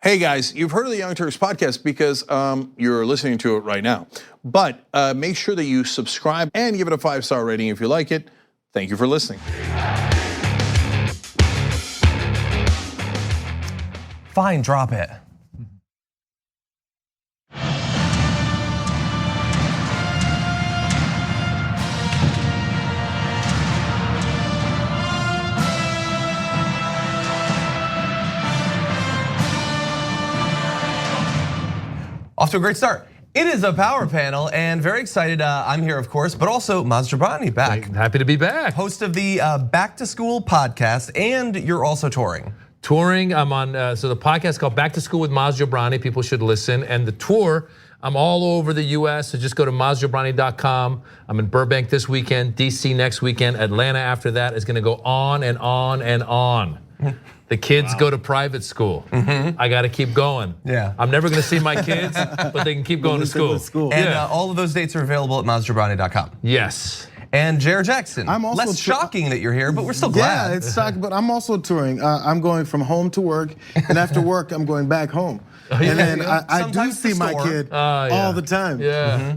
Hey guys, you've heard of the Young Turks podcast because you're listening to it right now. But make sure that you subscribe and give it a 5-star rating if you like it. Thank you for listening. Fine, drop it. Off to a great start. It is a power panel and very excited. I'm here, of course, but also Maz Jobrani back. Happy to be back. Host of the Back to School podcast, and you're also touring. I'm on, so the podcast is called Back to School with Maz Jobrani. People should listen. And the tour, I'm all over the US, so just go to mazjobrani.com. I'm in Burbank this weekend, DC next weekend, Atlanta after that. Is gonna go on and on and on. The kids go to private school. I got to keep going. Yeah. I'm never going to see my kids, but they can keep going to school. And all of those dates are available at mazjobrani.com. Yes. And Jayar Jackson. I'm also less shocking that you're here, but we're still glad. Yeah, it's shocking, but I'm also touring. I'm going from home to work, and after work, I'm going back home. And then I do see my kid all the time. Yeah.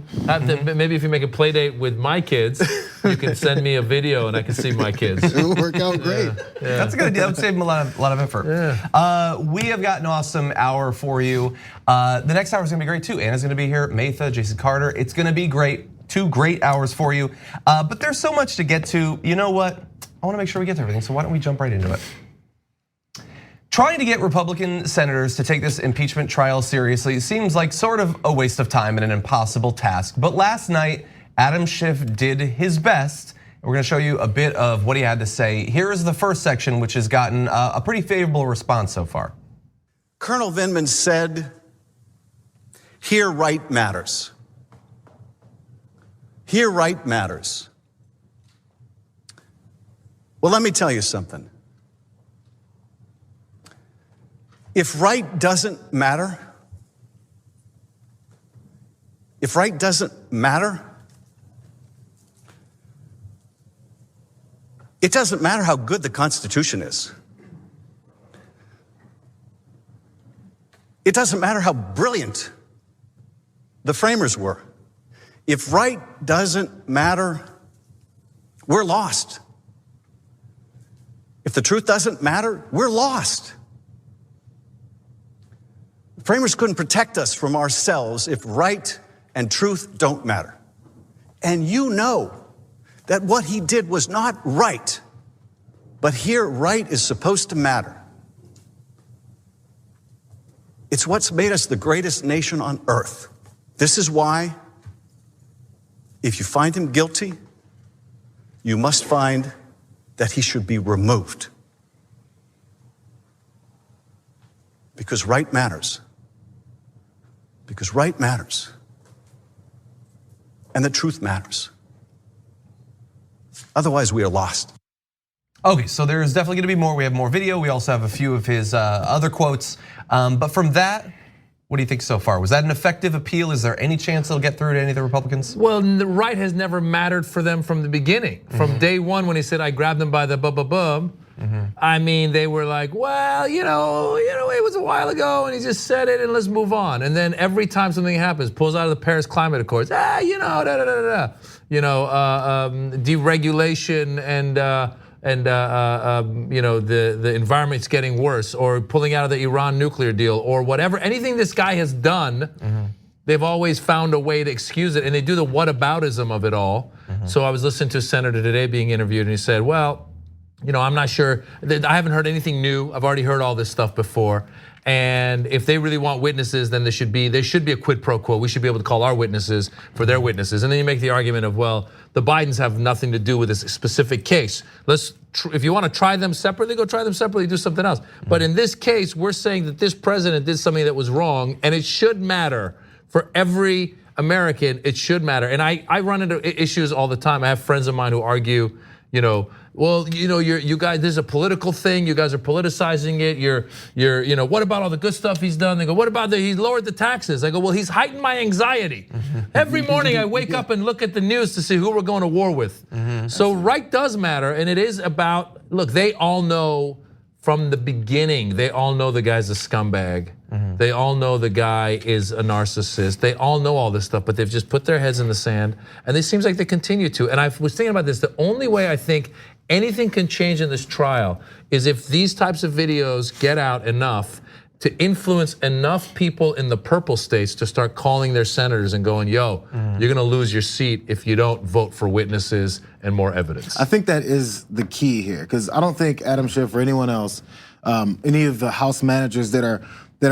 Maybe if you make a play date with my kids, you can send me a video and I can see my kids. It will work out great. Yeah. That's a good idea. That would save them a lot of effort. Yeah. We have got an awesome hour for you. The next hour is gonna be great too. Anna's gonna be here, Matha, Jason Carter. It's gonna be great. 2 great hours for you. But there's so much to get to. You know what? I wanna make sure we get to everything, so why don't we jump right into it? Trying to get Republican senators to take this impeachment trial seriously seems like sort of a waste of time and an impossible task. But last night, Adam Schiff did his best. We're gonna show you a bit of what he had to say. Here is the first section, which has gotten a pretty favorable response so far. Colonel Vindman said, "Here right matters. Here right matters." Well, let me tell you something. If right doesn't matter, it doesn't matter how good the Constitution is. It doesn't matter how brilliant the framers were. If right doesn't matter, we're lost. If the truth doesn't matter, we're lost. Framers couldn't protect us from ourselves if right and truth don't matter. And you know that what he did was not right, but here right is supposed to matter. It's what's made us the greatest nation on earth. This is why, if you find him guilty, you must find that he should be removed. Because right matters. Because right matters. And the truth matters. Otherwise, we are lost. Okay, so there's definitely gonna be more. We have more video. We also have a few of his other quotes. But from that, what do you think so far? Was that an effective appeal? Is there any chance it'll get through to any of the Republicans? Well, the right has never mattered for them from the beginning. From day one when he said, I grabbed them by the bum. I mean, they were like, well, you know, it was a while ago and he just said it and let's move on. And then every time something happens, pulls out of the Paris Climate Accords, deregulation and the environment's getting worse, or pulling out of the Iran nuclear deal, or whatever, anything this guy has done, they've always found a way to excuse it, and they do the whataboutism of it all. So I was listening to a senator today being interviewed, and he said, well, I'm not sure, I haven't heard anything new. I've already heard all this stuff before. And if they really want witnesses, then there should be a quid pro quo. We should be able to call our witnesses for their witnesses. And then you make the argument of, well, the Bidens have nothing to do with this specific case. If you want to try them separately, go try them separately, do something else. But in this case, we're saying that this president did something that was wrong, and it should matter for every American. It should matter. And I run into issues all the time. I have friends of mine who argue, well, you guys, this is a political thing. You guys are politicizing it. What about all the good stuff he's done? They go, what about he lowered the taxes? I go, well, he's heightened my anxiety. Every morning I wake up and look at the news to see who we're going to war with. So right does matter, and it is about, look, they all know from the beginning, they all know the guy's a scumbag. They all know the guy is a narcissist. They all know all this stuff, but they've just put their heads in the sand, and it seems like they continue to. And I was thinking about this. The only way I think anything can change in this trial is if these types of videos get out enough to influence enough people in the purple states to start calling their senators and going, yo, you're gonna lose your seat if you don't vote for witnesses and more evidence. I think that is the key here, because I don't think Adam Schiff or anyone else, any of the House managers that are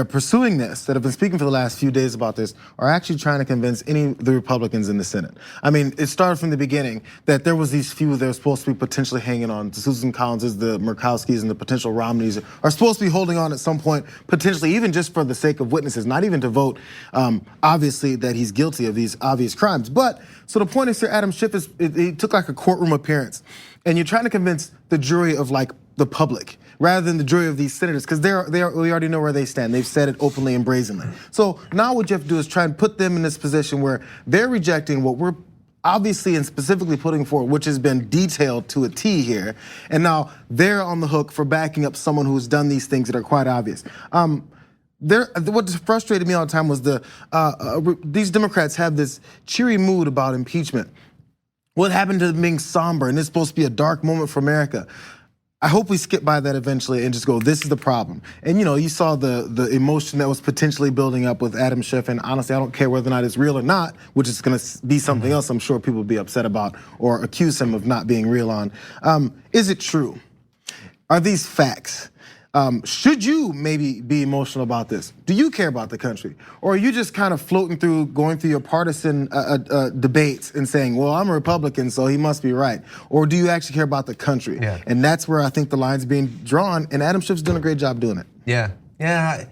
pursuing this, that have been speaking for the last few days about this, are actually trying to convince any of the Republicans in the Senate. I mean, it started from the beginning that there was these few that were supposed to be potentially hanging on. The Susan Collinses, the Murkowskis, and the potential Romneys are supposed to be holding on at some point, potentially even just for the sake of witnesses, not even to vote, obviously, that he's guilty of these obvious crimes. But, so the point is here, Adam Schiff, he took like a courtroom appearance, and you're trying to convince the jury of like the public, rather than the jury of these senators, because we already know where they stand. They've said it openly and brazenly. So now what you have to do is try and put them in this position where they're rejecting what we're obviously and specifically putting forward, which has been detailed to a T here, and now they're on the hook for backing up someone who's done these things that are quite obvious. What frustrated me all the time was these Democrats have this cheery mood about impeachment. What happened to them being somber, and it's supposed to be a dark moment for America. I hope we skip by that eventually and just go, this is the problem. And you saw the emotion that was potentially building up with Adam Schiff, and honestly, I don't care whether or not it's real or not, which is gonna be something else I'm sure people will be upset about or accuse him of not being real on. Is it true? Are these facts? Should you maybe be emotional about this? Do you care about the country? Or are you just kind of floating through, going through your partisan debates and saying, well, I'm a Republican, so he must be right? Or do you actually care about the country? Yeah. And that's where I think the line's being drawn, and Adam Schiff's doing a great job doing it. Yeah. I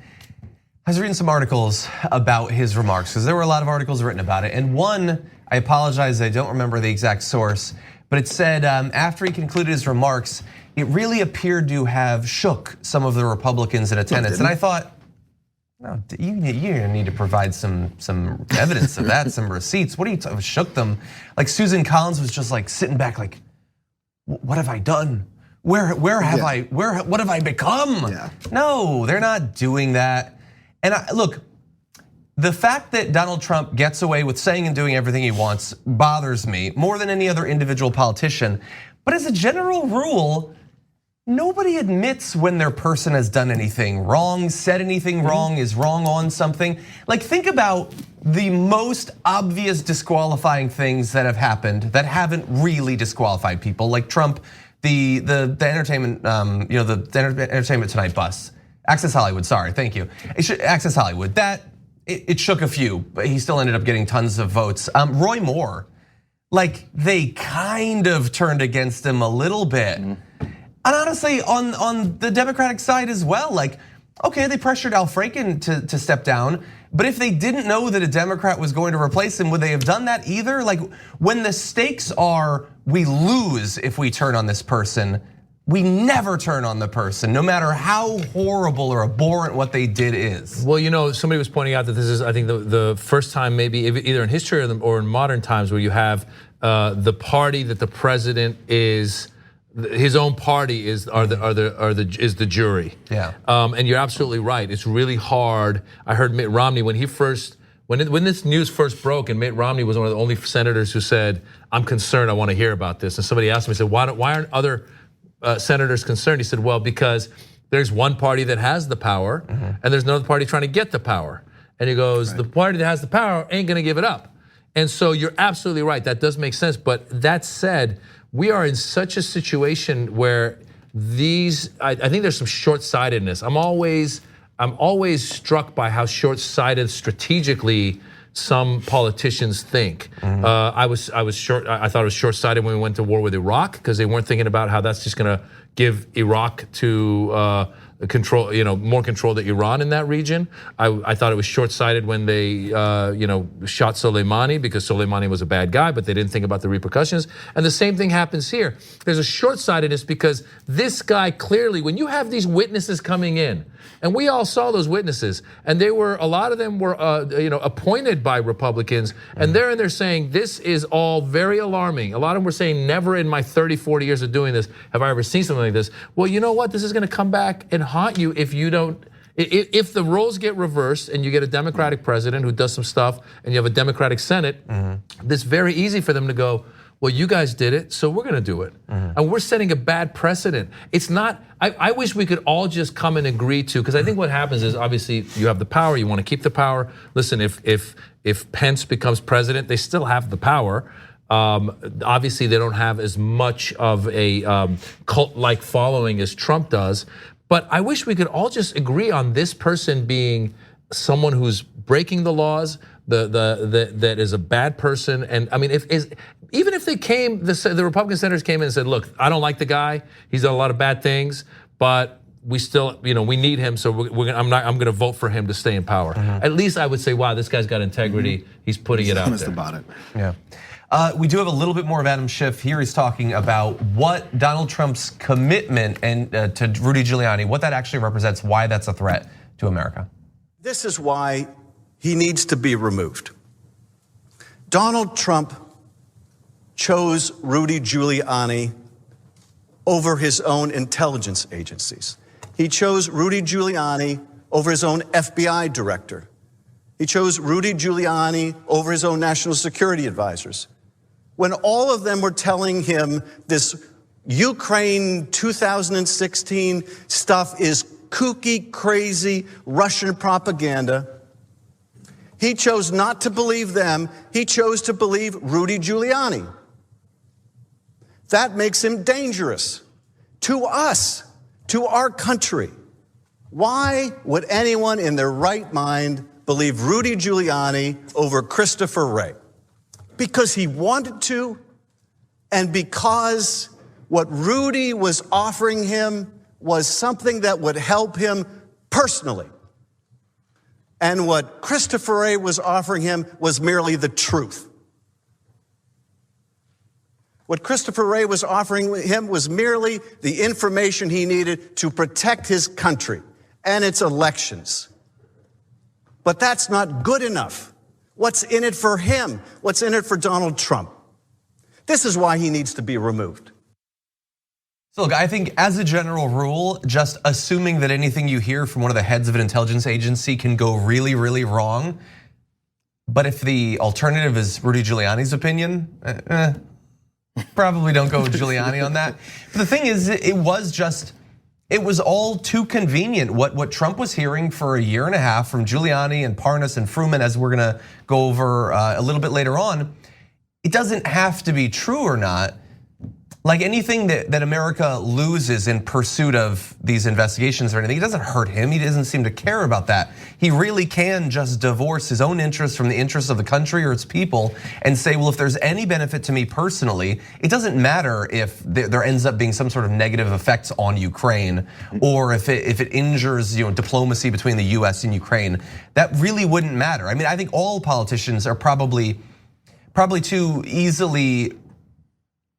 was reading some articles about his remarks, because there were a lot of articles written about it. And one, I apologize, I don't remember the exact source, but it said after he concluded his remarks, it really appeared to have shook some of the Republicans in attendance. And I thought, no, you need to provide some evidence of that, some receipts. What are you talking? Shook them? Like Susan Collins was just like sitting back, like, what have I done? What have I become? Yeah. No, they're not doing that. And look, the fact that Donald Trump gets away with saying and doing everything he wants bothers me more than any other individual politician. But as a general rule, nobody admits when their person has done anything wrong, said anything wrong, is wrong on something. Like, think about the most obvious disqualifying things that have happened that haven't really disqualified people, like Trump, the entertainment, the Entertainment Tonight bus, Access Hollywood. Sorry, thank you. Access Hollywood. That it shook a few, but he still ended up getting tons of votes. Roy Moore, like they kind of turned against him a little bit. And honestly, on the Democratic side as well, like, okay, they pressured Al Franken to step down, but if they didn't know that a Democrat was going to replace him, would they have done that either? Like, when the stakes are, we lose if we turn on this person, we never turn on the person, no matter how horrible or abhorrent what they did is. Well, somebody was pointing out that this is, I think, the first time maybe either in history or in modern times where you have the party that the president is, his own party is the jury. Yeah. And you're absolutely right. It's really hard. I heard Mitt Romney when this news first broke, and Mitt Romney was one of the only senators who said, "I'm concerned. I want to hear about this." And somebody asked him, he said, "Why aren't other senators concerned?" He said, "Well, because there's one party that has the power, and there's another party trying to get the power." And he goes, "The party that has the power ain't gonna give it up." And so you're absolutely right. That does make sense. But that said, we are in such a situation where I think there's some short-sightedness. I'm always struck by how short-sighted strategically some politicians think. I thought it was short-sighted when we went to war with Iraq, because they weren't thinking about how that's just gonna give Iraq to control, more control to Iran in that region. I thought it was short-sighted when they, shot Soleimani because Soleimani was a bad guy, but they didn't think about the repercussions. And the same thing happens here. There's a short-sightedness because this guy clearly, when you have these witnesses coming in, and we all saw those witnesses, and a lot of them were, appointed by Republicans, and they're in there saying this is all very alarming. A lot of them were saying, never in my 30, 40 years of doing this have I ever seen something like this. Well, you know what? This is going to come back and haunt you if you don't. If the roles get reversed and you get a Democratic president who does some stuff, and you have a Democratic Senate, it's very easy for them to go, well, you guys did it, so we're gonna do it. And we're setting a bad precedent. It's not, I wish we could all just come and agree to, because I think what happens is obviously you have the power, you wanna keep the power. Listen, if Pence becomes president, they still have the power. Obviously they don't have as much of a cult-like following as Trump does. But I wish we could all just agree on this person being someone who's breaking the laws, that is a bad person. And I mean, even if they came, the Republican senators came in and said, look, I don't like the guy, he's done a lot of bad things, but we still, we need him, so I'm gonna vote for him to stay in power. At least I would say, wow, this guy's got integrity, he's putting it out there. About it. Yeah. We do have a little bit more of Adam Schiff here. He's talking about what Donald Trump's commitment and to Rudy Giuliani, what that actually represents, why that's a threat to America. This is why he needs to be removed. Donald Trump chose Rudy Giuliani over his own intelligence agencies. He chose Rudy Giuliani over his own FBI director. He chose Rudy Giuliani over his own national security advisors. When all of them were telling him this Ukraine 2016 stuff is kooky, crazy Russian propaganda, he chose not to believe them. He chose to believe Rudy Giuliani. That makes him dangerous to us, to our country. Why would anyone in their right mind believe Rudy Giuliani over Christopher Wray? Because he wanted to, and because what Rudy was offering him was something that would help him personally. And what Christopher Wray was offering him was merely the truth. What Christopher Wray was offering him was merely the information he needed to protect his country and its elections. But that's not good enough. What's in it for him? What's in it for Donald Trump? This is why he needs to be removed. So look, I think as a general rule, just assuming that anything you hear from one of the heads of an intelligence agency can go really, really wrong. But if the alternative is Rudy Giuliani's opinion, probably don't go with Giuliani on that. But the thing is, it was all too convenient. What Trump was hearing for a year and a half from Giuliani and Parnas and Fruman, as we're gonna go over a little bit later on, it doesn't have to be true or not. Like anything that America loses in pursuit of these investigations or anything, it doesn't hurt him. He doesn't seem to care about that. He really can just divorce his own interests from the interests of the country or its people and say, well, if there's any benefit to me personally, it doesn't matter if there ends up being some sort of negative effects on Ukraine or if it injures diplomacy between the US and Ukraine. That really wouldn't matter. I mean, I think all politicians are probably too easily,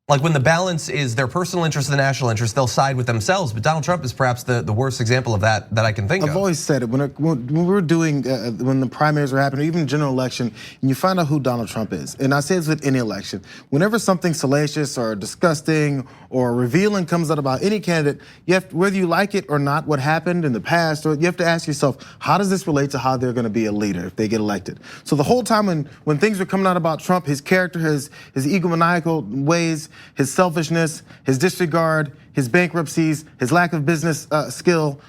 like when the balance is their personal interest and the national interest, they'll side with themselves. But Donald Trump is perhaps the worst example of that I can think of. I've always said it, when we're doing, when the primaries are happening, even general election, and you find out who Donald Trump is. And I say this with any election. Whenever something salacious or disgusting or revealing comes out about any candidate, you have, whether you like it or not, what happened in the past, or you have to ask yourself, how does this relate to how they're gonna be a leader if they get elected? So the whole time when things were coming out about Trump, his character, his egomaniacal ways, his selfishness, his disregard, his bankruptcies, his lack of business skill,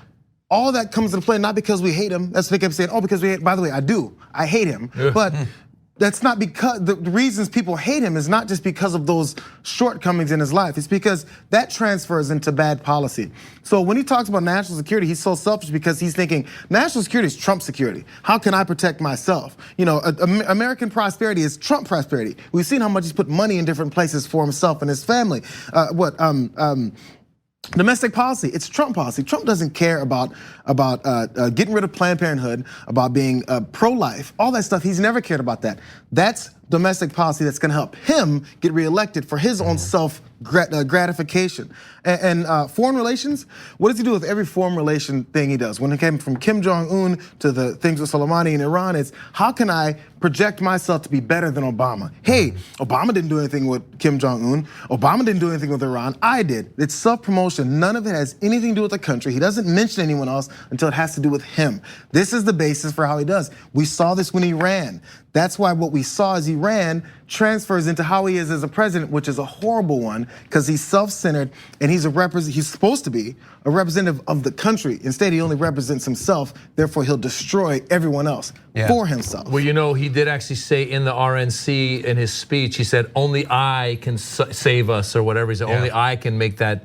all that comes into play, not because we hate him. That's what they kept saying, oh, because we hate, by the way, I hate him. But that's not because, the reasons people hate him is not just because of those shortcomings in his life. It's because that transfers into bad policy. So when he talks about national security, he's so selfish because he's thinking national security is Trump security. How can I protect myself? American prosperity is Trump prosperity. We've seen how much he's put money in different places for himself and his family. Domestic policy, it's Trump policy. Trump doesn't care about getting rid of Planned Parenthood, about being pro-life, all that stuff. He's never cared about that. That's domestic policy that's gonna help him get reelected for his own self-gratification. And foreign relations, what does he do with every foreign relation thing he does? When it came from Kim Jong-un to the things with Soleimani in Iran, it's how can I project myself to be better than Obama? Hey, Obama didn't do anything with Kim Jong-un. Obama didn't do anything with Iran. I did. It's self-promotion. None of it has anything to do with the country. He doesn't mention anyone else until it has to do with him. This is the basis for how he does. We saw this when he ran. That's why what we saw as he ran transfers into how he is as a president, which is a horrible one, because he's self-centered and he's supposed to be a representative of the country. Instead, he only represents himself. Therefore, he'll destroy everyone else for himself. Well, you know, he did actually say in the RNC in his speech, he said, "Only I can save us," or whatever. He said, "Only I can make that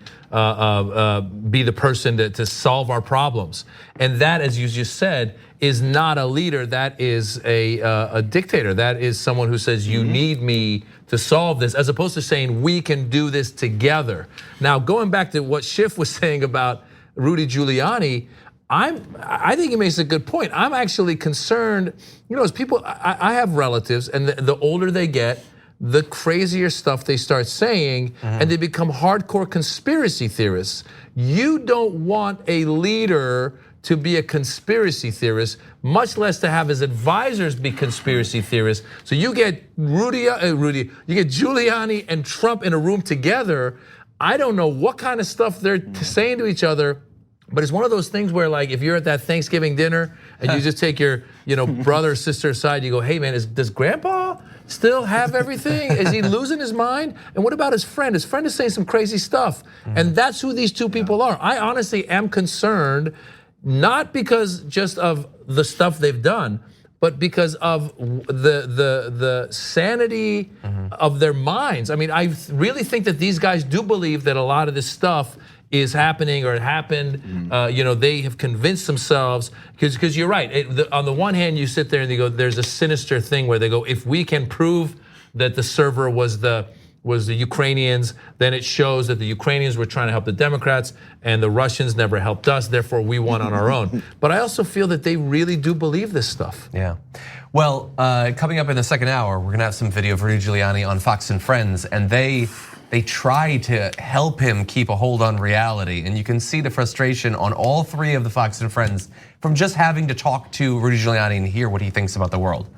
be the person to solve our problems." And that, as you just said, is not a leader. That is a dictator. That is someone who says, "You need me to solve this," as opposed to saying, "We can do this together." Now, going back to what Schiff was saying about Rudy Giuliani, I think he makes a good point. I'm actually concerned, you know, as people, I have relatives, and the older they get, the crazier stuff they start saying, and they become hardcore conspiracy theorists. You don't want a leader to be a conspiracy theorist, much less to have his advisors be conspiracy theorists. So you get you get Giuliani and Trump in a room together. I don't know what kind of stuff they're saying to each other, but it's one of those things where, like, if you're at that Thanksgiving dinner and you just take your, brother or sister aside, you go, "Hey man, does Grandpa still have everything? Is he losing his mind? And what about his friend? His friend is saying some crazy stuff." And that's who these two people are. I honestly am concerned, not because just of the stuff they've done, but because of the sanity of their minds. I mean, I really think that these guys do believe that a lot of this stuff is happening or it happened. They have convinced themselves, because you're right. On the one hand, you sit there and you go, there's a sinister thing where they go, if we can prove that the server was the Ukrainians, then it shows that the Ukrainians were trying to help the Democrats and the Russians never helped us, therefore we won on our own. But I also feel that they really do believe this stuff. Yeah. Well, coming up in the second hour, we're gonna have some video of Rudy Giuliani on Fox and Friends, and they try to help him keep a hold on reality. And you can see the frustration on all three of the Fox and Friends from just having to talk to Rudy Giuliani and hear what he thinks about the world.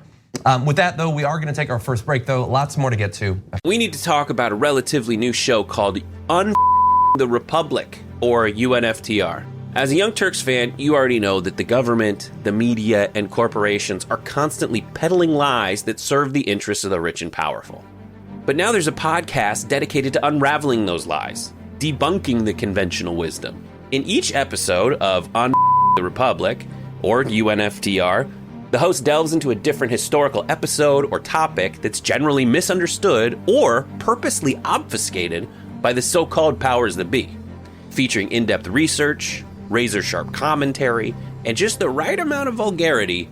With that though, we are gonna take our first break though, lots more to get to. We need to talk about a relatively new show called the Republic, or UNFTR. As a Young Turks fan, you already know that the government, the media, and corporations are constantly peddling lies that serve the interests of the rich and powerful. But now there's a podcast dedicated to unraveling those lies, debunking the conventional wisdom. In each episode of the Republic, or UNFTR, the host delves into a different historical episode or topic that's generally misunderstood or purposely obfuscated by the so-called powers that be. Featuring in-depth research, razor-sharp commentary, and just the right amount of vulgarity,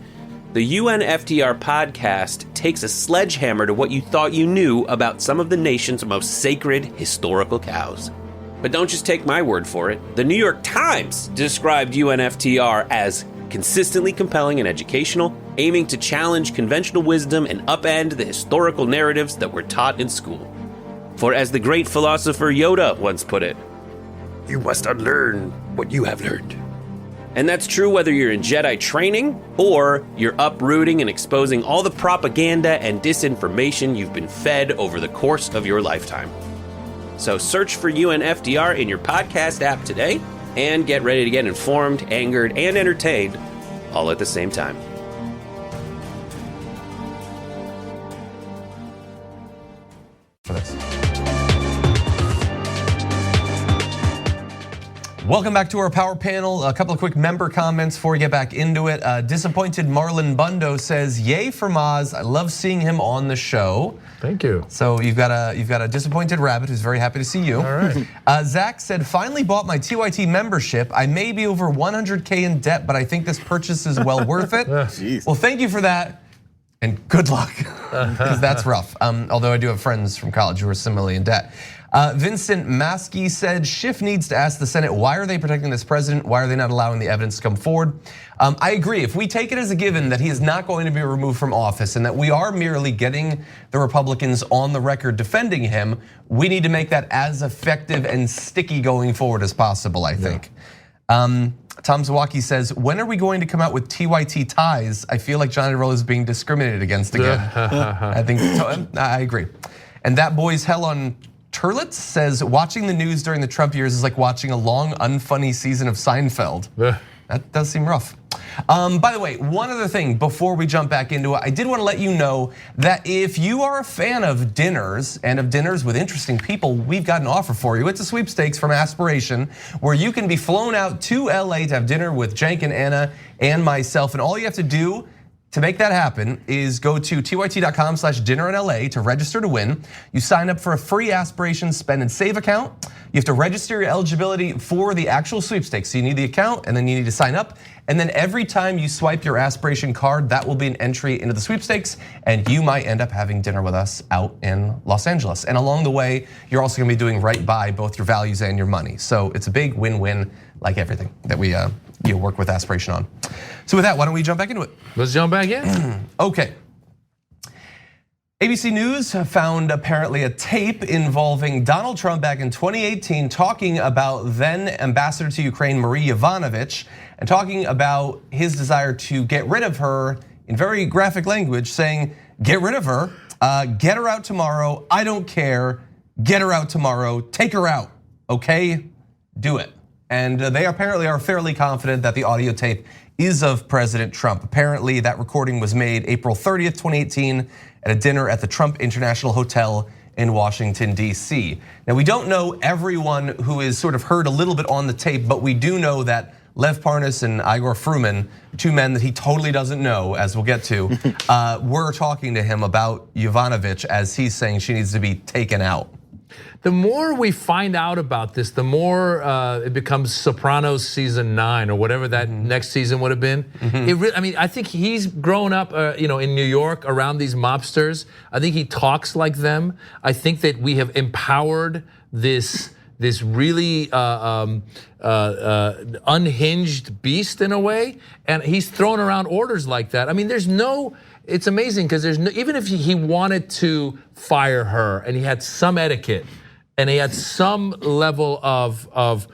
the UNFTR podcast takes a sledgehammer to what you thought you knew about some of the nation's most sacred historical cows. But don't just take my word for it. The New York Times described UNFTR as consistently compelling and educational, aiming to challenge conventional wisdom and upend the historical narratives that were taught in school. For as the great philosopher Yoda once put it, "You must unlearn what you have learned." And that's true whether you're in Jedi training or you're uprooting and exposing all the propaganda and disinformation you've been fed over the course of your lifetime. So search for UNFTR in your podcast app today and get ready to get informed, angered, and entertained all at the same time. For this. Welcome back to our power panel. A couple of quick member comments before we get back into it. Disappointed Marlon Bundo says, "Yay for Maz. I love seeing him on the show." Thank you. So you've got a disappointed rabbit who's very happy to see you. All right. Zach said, "Finally bought my TYT membership. I may be over 100K in debt, but I think this purchase is well worth it." Well, thank you for that. And good luck, because that's rough. Although I do have friends from college who are similarly in debt. Vincent Maskey said Schiff needs to ask the Senate, why are they protecting this president? Why are they not allowing the evidence to come forward? I agree. If we take it as a given that he is not going to be removed from office and that we are merely getting the Republicans on the record defending him, we need to make that as effective and sticky going forward as possible, I think. Tom Zawacki says, when are we going to come out with TYT ties? I feel like Iadarola is being discriminated against again. I agree. And that boy's hell on Turlitz says, watching the news during the Trump years is like watching a long, unfunny season of Seinfeld. That does seem rough. By the way, one other thing before we jump back into it, I did want to let you know that if you are a fan of dinners and of dinners with interesting people, we've got an offer for you. It's a sweepstakes from Aspiration where you can be flown out to LA to have dinner with Cenk and Anna and myself. And all you have to do to make that happen is go to tyt.com/dinner-in-LA to register to win. You sign up for a free Aspiration spend and save account. You have to register your eligibility for the actual sweepstakes. So you need the account and then you need to sign up. And then every time you swipe your Aspiration card, that will be an entry into the sweepstakes and you might end up having dinner with us out in Los Angeles. And along the way, you're also gonna be doing right by both your values and your money. So it's a big win-win, like everything that we work with Aspiration on. So with that, why don't we jump back into it? Let's jump back in. Okay. ABC News found apparently a tape involving Donald Trump back in 2018 talking about then Ambassador to Ukraine Marie Yovanovitch and talking about his desire to get rid of her in very graphic language, saying, get rid of her, get her out tomorrow, I don't care, get her out tomorrow, take her out, okay? Do it. And they apparently are fairly confident that the audio tape is of President Trump. Apparently that recording was made April 30th, 2018 at a dinner at the Trump International Hotel in Washington, D.C. Now we don't know everyone who is sort of heard a little bit on the tape, but we do know that Lev Parnas and Igor Fruman, two men that he totally doesn't know, as we'll get to, were talking to him about Yovanovitch as he's saying she needs to be taken out. The more we find out about this, the more it becomes Sopranos season 9 or whatever that next season would have been. I mean, I think he's grown up, in New York around these mobsters. I think he talks like them. I think that we have empowered this really unhinged beast in a way, and he's throwing around orders like that. I mean, it's amazing because even if he wanted to fire her and he had some etiquette and he had some level of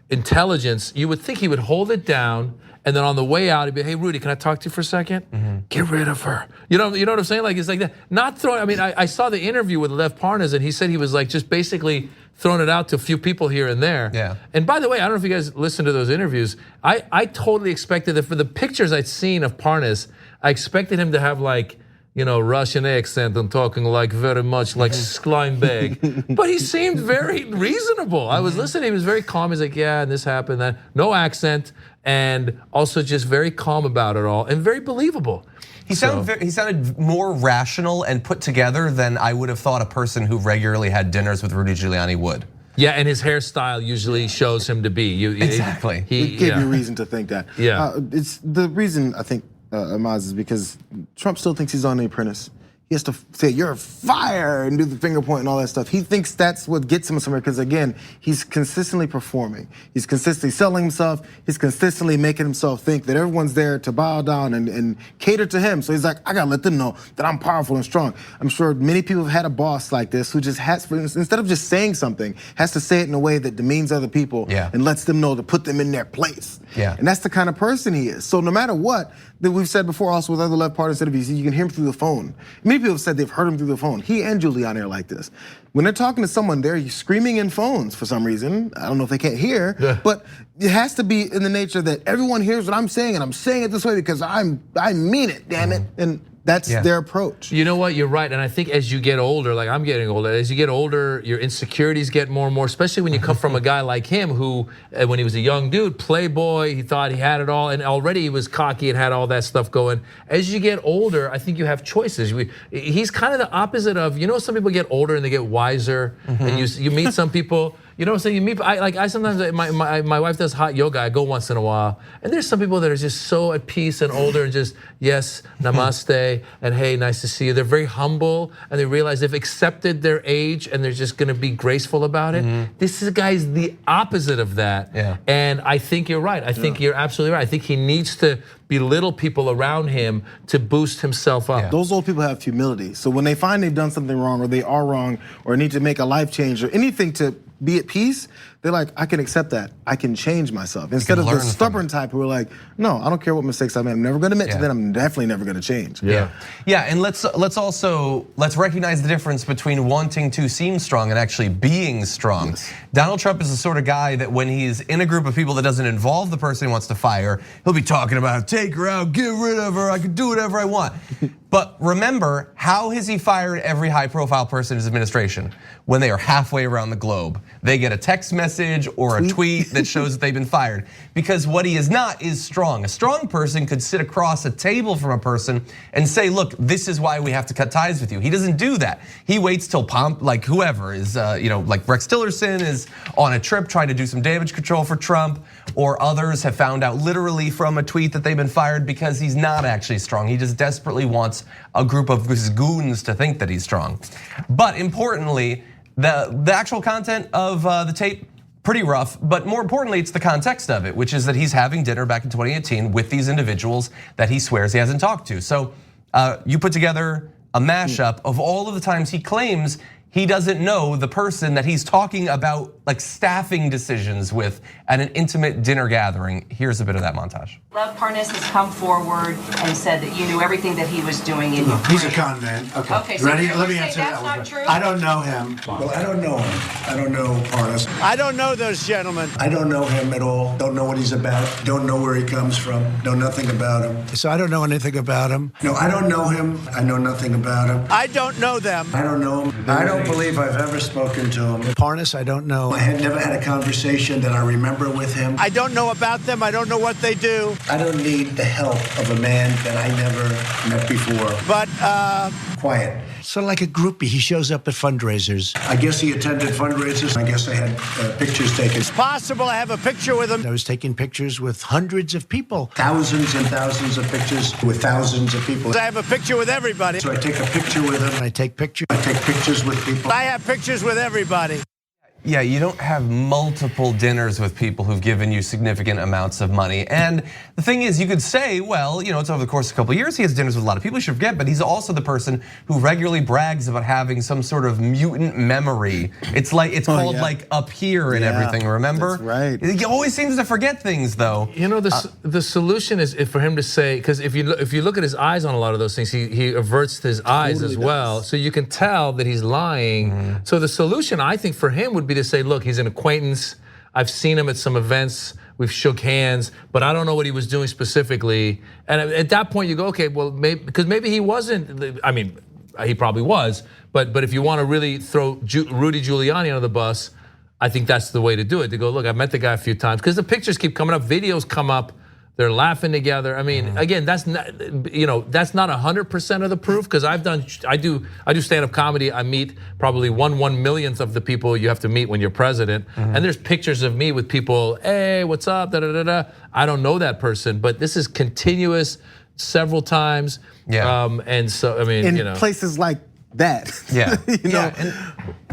intelligence, you would think he would hold it down. And then on the way out, he'd be, hey, Rudy, can I talk to you for a second? Get rid of her. You know what I'm saying? Like, it's like that. Not throwing, I mean, I saw the interview with Lev Parnas and he said he was like just basically throwing it out to a few people here and there. Yeah. And by the way, I don't know if you guys listened to those interviews. I totally expected that for the pictures I'd seen of Parnas, I expected him to have like, Russian accent and talking like very much like Steinbeck. But he seemed very reasonable. I was listening, he was very calm. He's like, yeah, and this happened, that. No accent, and also just very calm about it all and very believable. He sounded more rational and put together than I would have thought a person who regularly had dinners with Rudy Giuliani would. Yeah, and his hairstyle usually shows him to be. Exactly. He gave you reason to think that. Yeah. It's the reason I think Maz is because Trump still thinks he's on The Apprentice. He has to say, you're fire, and do the finger point and all that stuff. He thinks that's what gets him somewhere, because again, he's consistently performing. He's consistently selling himself. He's consistently making himself think that everyone's there to bow down and cater to him. So he's like, I gotta let them know that I'm powerful and strong. I'm sure many people have had a boss like this who just has, instead of just saying something, has to say it in a way that demeans other people and lets them know to put them in their place. And that's the kind of person he is. So no matter what, that we've said before also with other left party interviews, you can hear him through the phone. Many people have said they've heard him through the phone. He and Giuliani are like this. When they're talking to someone, they're screaming in phones for some reason. I don't know if they can't hear, but it has to be in the nature that everyone hears what I'm saying, and I'm saying it this way because I mean it, damn it. And that's their approach. You know what, you're right, and I think as you get older, like I'm getting older, as you get older, your insecurities get more and more, especially when you come from a guy like him who, when he was a young dude, playboy, he thought he had it all, and already he was cocky and had all that stuff going. As you get older, I think you have choices. He's kind of the opposite of, some people get older and they get wiser, and you meet some people, You know what I'm saying? You meet, I sometimes, my wife does hot yoga. I go once in a while. And there's some people that are just so at peace and older and just, yes, namaste, and hey, nice to see you. They're very humble and they realize they've accepted their age and they're just gonna be graceful about it. This guy's the opposite of that. Yeah. And I think you're right. I think you're absolutely right. I think he needs to belittle people around him to boost himself up. Those old people have humility. So when they find they've done something wrong or they are wrong or need to make a life change or anything to be at peace, they're like, I can accept that. I can change myself. Instead of the stubborn type who are like, no, I don't care what mistakes I made. I'm never gonna admit to them. I'm definitely never gonna change. Yeah, and let's recognize the difference between wanting to seem strong and actually being strong. Yes. Donald Trump is the sort of guy that when he's in a group of people that doesn't involve the person he wants to fire, he'll be talking about, take her out, get rid of her, I can do whatever I want. But remember, how has he fired every high-profile person in his administration? When they are halfway around the globe. They get a text message or a tweet that shows that they've been fired. Because what he is not is strong. A strong person could sit across a table from a person and say, look, this is why we have to cut ties with you. He doesn't do that. He waits till like whoever is, like Rex Tillerson is on a trip trying to do some damage control for Trump, or others have found out literally from a tweet that they've been fired because he's not actually strong. He just desperately wants a group of his goons to think that he's strong. But importantly, the actual content of the tape, pretty rough, but more importantly, it's the context of it, which is that he's having dinner back in 2018 with these individuals that he swears he hasn't talked to. So you put together a mashup of all of the times he claims he doesn't know the person that he's talking about, like staffing decisions with at an intimate dinner gathering. Here's a bit of that montage. Lev Parnas has come forward and said that you knew everything that he was doing in your He's a con man. Okay, so ready? you're Let me saying answer that's that. not true? I don't know him. Well, I don't know him. I don't know Parnas. I don't know those gentlemen. I don't know him at all. Don't know what he's about. Don't know where he comes from. Know nothing about him. So I don't know anything about him. No, I don't know him. I know nothing about him. I don't know them. I don't know him. I don't believe I've ever spoken to him. Parnas, I don't know. I had never had a conversation that I remember with him. I don't know about them. I don't know what they do. I don't need the help of a man that I never met before. But Quiet. Sort of like a groupie. He shows up at fundraisers. I guess he attended fundraisers. I guess I had pictures taken. it's possible I have a picture with him. I was taking pictures with hundreds of people. Thousands and thousands of pictures with thousands of people. I have a picture with everybody. So I take a picture with him. I take pictures. I take pictures with people. I have pictures with everybody. Yeah, you don't have multiple dinners with people who've given you significant amounts of money. And the thing is, you could say, well, it's over the course of a couple of years, he has dinners with a lot of people, you should forget, but he's also the person who regularly brags about having some sort of mutant memory. It's called like up here and everything, remember? That's right. He always seems to forget things though. The solution is for him to say, because if you look at his eyes on a lot of those things, he averts his eyes as well. So you can tell that he's lying. So the solution, I think, for him would be to say, look, he's an acquaintance. I've seen him at some events. We've shook hands, but I don't know what he was doing specifically. And at that point, you go, okay, well, maybe he wasn't. I mean, he probably was. But if you want to really throw Rudy Giuliani under the bus, I think that's the way to do it. To go, look, I've met the guy a few times because the pictures keep coming up, videos come up. They're laughing together. I mean, again, that's not 100% of the proof because I do stand-up comedy. I meet probably 1/1,000,000th of the people you have to meet when you're president. And there's pictures of me with people, hey, what's up, da da da da. I don't know that person, but this is continuous several times. Yeah. And so, I mean, in places like that. Yeah. know?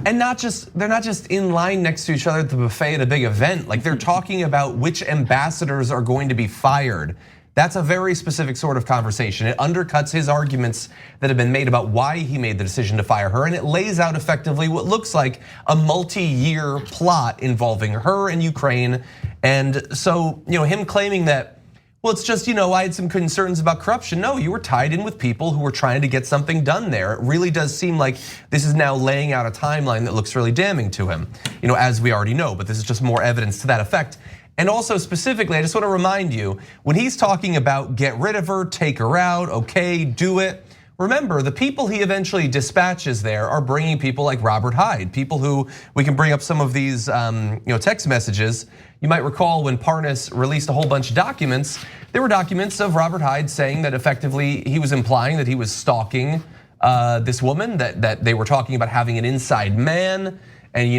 And they're not just in line next to each other at the buffet at a big event. Like they're talking about which ambassadors are going to be fired. That's a very specific sort of conversation. It undercuts his arguments that have been made about why he made the decision to fire her, and it lays out effectively what looks like a multi-year plot involving her and Ukraine. And so, him claiming that, well, it's just, I had some concerns about corruption. No, you were tied in with people who were trying to get something done there. It really does seem like this is now laying out a timeline that looks really damning to him, as we already know, but this is just more evidence to that effect. And also specifically, I just want to remind you, when he's talking about get rid of her, take her out, okay, do it. Remember, the people he eventually dispatches there are bringing people like Robert Hyde, people who we can bring up some of these text messages. You might recall when Parnas released a whole bunch of documents, there were documents of Robert Hyde saying that effectively he was implying that he was stalking this woman, that they were talking about having an inside man. and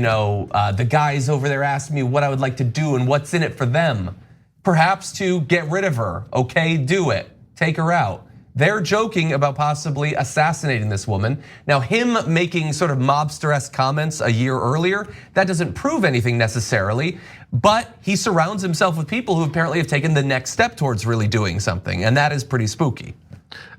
the guys over there asked me what I would like to do and what's in it for them. Perhaps to get rid of her. Okay, do it. Take her out. They're joking about possibly assassinating this woman. Now, him making sort of mobster-esque comments a year earlier, that doesn't prove anything necessarily, but he surrounds himself with people who apparently have taken the next step towards really doing something, and that is pretty spooky.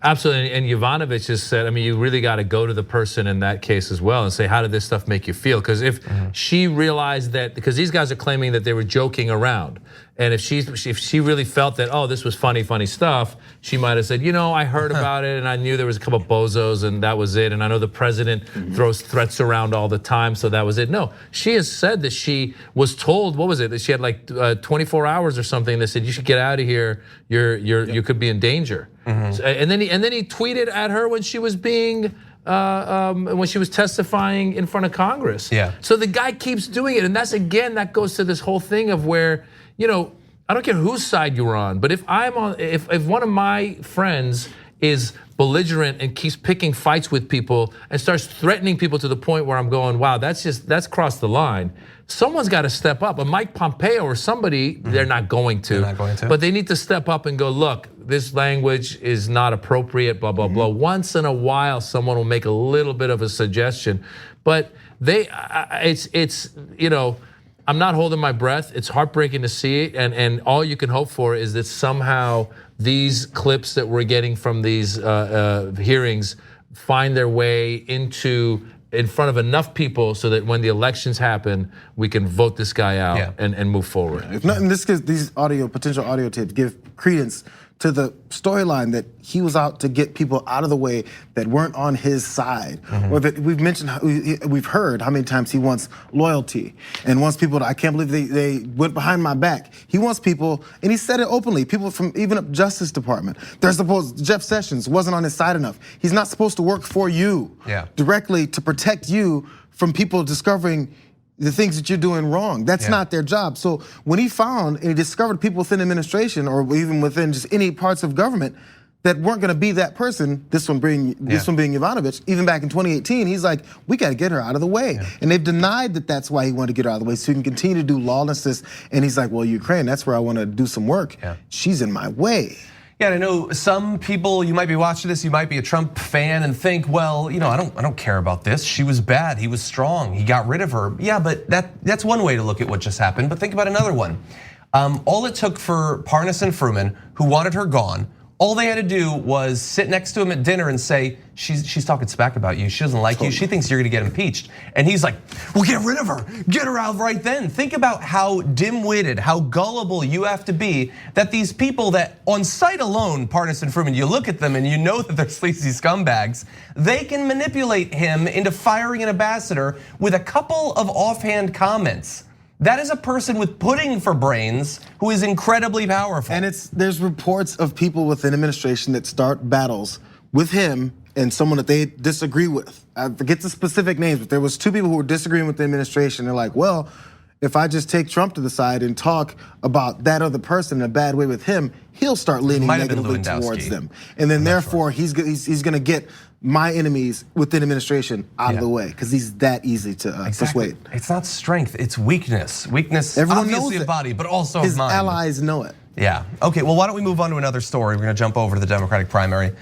Absolutely, and Yovanovitch just said, I mean, you really got to go to the person in that case as well and say, how did this stuff make you feel? Because if she realized that, because these guys are claiming that they were joking around, and if she really felt that, oh, this was funny stuff, she might have said, I heard about it and I knew there was a couple of bozos and that was it. And I know the president throws threats around all the time, so that was it. No, she has said that she was told, what was it? That she had like 24 hours or something. They said, you should get out of here. You could be in danger. And then he tweeted at her when she was being. When she was testifying in front of Congress. Yeah. So the guy keeps doing it, and that goes to this whole thing of where, I don't care whose side you're on, but if one of my friends is belligerent and keeps picking fights with people and starts threatening people to the point where I'm going, wow, that's crossed the line. Someone's got to step up. A Mike Pompeo or somebody, they're not going to. But they need to step up and go, look, this language is not appropriate, blah, blah, blah. Once in a while, someone will make a little bit of a suggestion. But I'm not holding my breath. It's heartbreaking to see it. And all you can hope for is that somehow these clips that we're getting from these hearings find their way in front of enough people so that when the elections happen, we can vote this guy out and move forward. If not, in this case, these potential audio tapes give credence to the storyline that he was out to get people out of the way that weren't on his side, or that we've heard how many times he wants loyalty and wants people to, I can't believe they went behind my back. He wants people, and he said it openly, people from even up Justice Department. They're supposed, Jeff Sessions wasn't on his side enough. He's not supposed to work for you directly to protect you from people discovering the things that you're doing wrong. That's not their job. So when he found and he discovered people within administration or even within just any parts of government that weren't gonna be that person, this one being Yovanovitch, even back in 2018, he's like, we gotta get her out of the way. And they've denied that that's why he wanted to get her out of the way, so he can continue to do lawlessness. And he's like, well, Ukraine, that's where I wanna do some work. She's in my way. Yeah, and I know some people, you might be watching this, you might be a Trump fan and think, well, I don't care about this. She was bad, he was strong, he got rid of her. Yeah, but that's one way to look at what just happened, but think about another one. All it took for Parnas and Fruman, who wanted her gone, all they had to do was sit next to him at dinner and say, she's talking smack about you, she doesn't like you, she thinks you're gonna get impeached. And he's like, well, get rid of her, get her out right then. Think about how dim-witted, how gullible you have to be that these people that on sight alone, Parnas and Fruman, you look at them and you know that they're sleazy scumbags, they can manipulate him into firing an ambassador with a couple of offhand comments. That is a person with pudding for brains who is incredibly powerful. And there's reports of people within administration that start battles with him and someone that they disagree with. I forget the specific names, but there was two people who were disagreeing with the administration. They're like, well, if I just take Trump to the side and talk about that other person in a bad way with him, he'll start leaning negatively towards them. And then therefore, he's gonna get my enemies within administration out of the way because he's that easy to persuade. It's not strength, it's weakness. Weakness, everyone obviously knows of body, but also his of mind. allies know it. Yeah, okay, well, why don't we move on to another story? We're gonna jump over to the Democratic primary.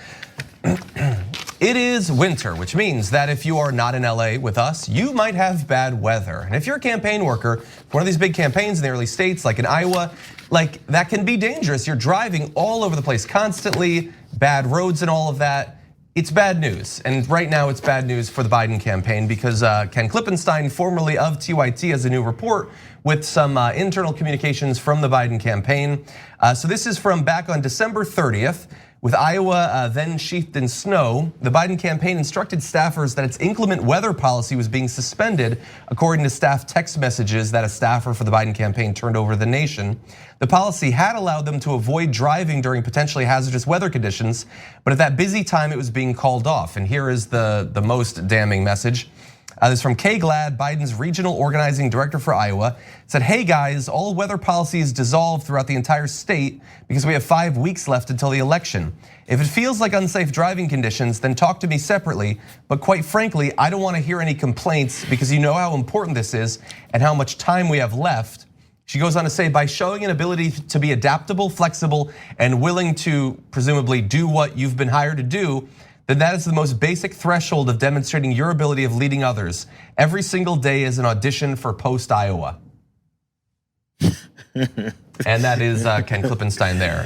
It is winter, which means that if you are not in LA with us, you might have bad weather. And if you're a campaign worker, one of these big campaigns in the early states, like in Iowa, like that can be dangerous. You're driving all over the place constantly, bad roads and all of that. It's bad news, and right now it's bad news for the Biden campaign because Ken Klippenstein, formerly of TYT, has a new report with some internal communications from the Biden campaign. So this is from back on December 30th. With Iowa then sheathed in snow, the Biden campaign instructed staffers that its inclement weather policy was being suspended, according to staff text messages that a staffer for the Biden campaign turned over to the nation. The policy had allowed them to avoid driving during potentially hazardous weather conditions, but at that busy time it was being called off. And here is the most damning message. This is from Kay Glad, Biden's regional organizing director for Iowa. Said, hey guys, all weather policies dissolved throughout the entire state because we have 5 weeks left until the election. If it feels like unsafe driving conditions, then talk to me separately. But quite frankly, I don't want to hear any complaints because you know how important this is and how much time we have left. She goes on to say, by showing an ability to be adaptable, flexible, and willing to presumably do what you've been hired to do, then that is the most basic threshold of demonstrating your ability of leading others. Every single day is an audition for post-Iowa. And that is Ken Klippenstein there.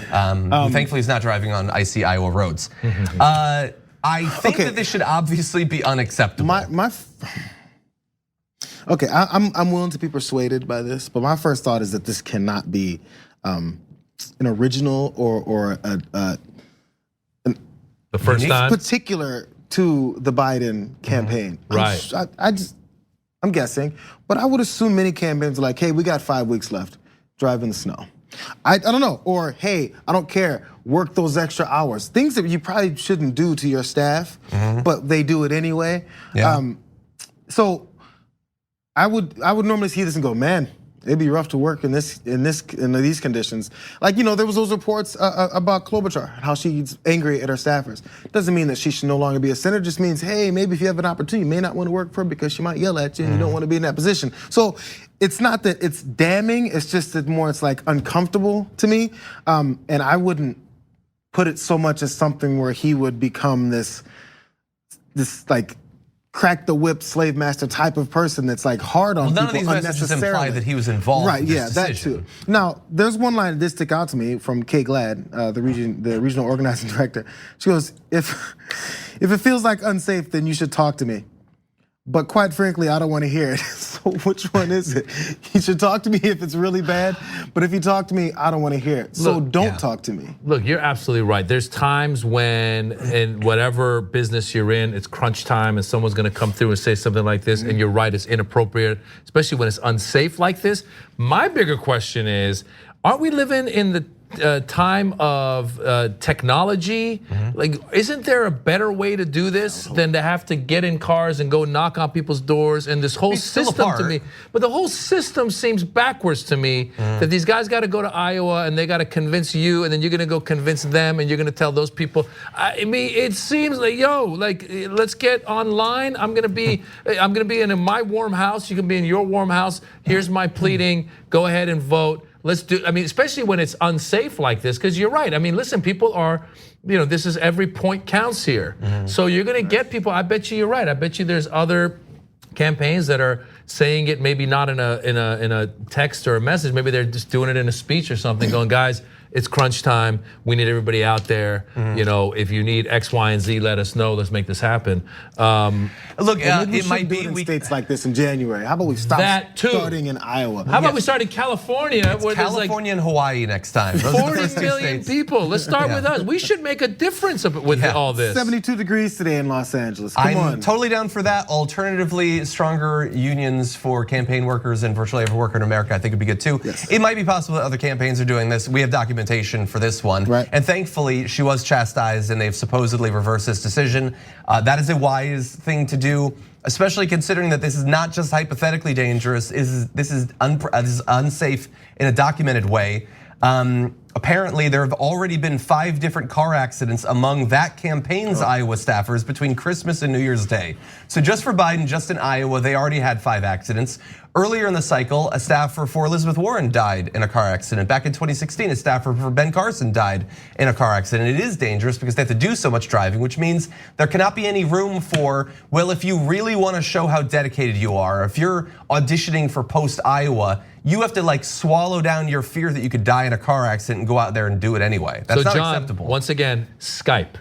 Thankfully, he's not driving on icy Iowa roads. I think that this should obviously be unacceptable. Okay, I'm willing to be persuaded by this, but my first thought is that this cannot be an original or the first time particular to the Biden campaign. Right. I'm guessing, but I would assume many campaigns are like, hey, we got 5 weeks left, drive in the snow. I don't know, or hey, I don't care, work those extra hours. Things that you probably shouldn't do to your staff, but they do it anyway. Yeah. So I would normally see this and go, man, it'd be rough to work in these conditions. Like, there was those reports about Klobuchar, how she's angry at her staffers. Doesn't mean that she should no longer be a senator. Just means, hey, maybe if you have an opportunity, you may not want to work for her because she might yell at you and you don't want to be in that position. So it's not that it's damning. It's just that more it's like uncomfortable to me. And I wouldn't put it so much as something where he would become this like crack the whip slave master type of person that's like hard on people none of these messages unnecessarily. imply that he was involved. Right, in this yeah, decision. that too. Now, there's one line that did stick out to me from Kay Glad, the regional organizing director. She goes, if it feels like unsafe, then you should talk to me. But quite frankly, I don't want to hear it. So which one is it? You should talk to me if it's really bad, but if you talk to me, I don't want to hear it. So don't talk to me. Look, you're absolutely right. There's times when in whatever business you're in, it's crunch time and someone's gonna come through and say something like this, and you're right, it's inappropriate, especially when it's unsafe like this. My bigger question is, aren't we living in the time of technology? Like, isn't there a better way to do this than to have to get in cars and go knock on people's doors? And this whole system to me, but the whole system seems backwards to me. That these guys got to go to Iowa and they got to convince you, and then you're gonna go convince them, and you're gonna tell those people. I mean, it seems like, let's get online. I'm gonna be in my warm house. You can be in your warm house. Here's my pleading. Go ahead and vote. Let's do, especially when it's unsafe like this, because you're right. I mean, listen, people are, this is every point counts here. So you're gonna get people, I bet you're right. I bet you there's other campaigns that are saying it maybe not in a text or a message, maybe they're just doing it in a speech or something, going, guys, it's crunch time. We need everybody out there. If you need X, Y, and Z, let us know. Let's make this happen. Look, it might be in states like this in January. How about we stop starting in Iowa? How about we start in California? Where California and Hawaii next time. 40 million people. Let's start with us. We should make a difference with all this. 72 degrees today in Los Angeles. Come on. I'm totally down for that. Alternatively, stronger unions for campaign workers and virtually every worker in America, I think would be good too. Yes. It might be possible that other campaigns are doing this. We have documentation for this one. Right. And thankfully, she was chastised and they've supposedly reversed this decision. That is a wise thing to do, especially considering that this is not just hypothetically dangerous, this is unsafe in a documented way. Apparently, there have already been 5 different car accidents among that campaign's Iowa staffers between Christmas and New Year's Day. So just for Biden, just in Iowa, they already had 5 accidents. Earlier in the cycle, a staffer for Elizabeth Warren died in a car accident. Back in 2016, a staffer for Ben Carson died in a car accident. It is dangerous because they have to do so much driving, which means there cannot be any room for, well, if you really want to show how dedicated you are, if you're auditioning for post-Iowa, you have to swallow down your fear that you could die in a car accident and go out there and do it anyway. That's not acceptable. Once again, Skype.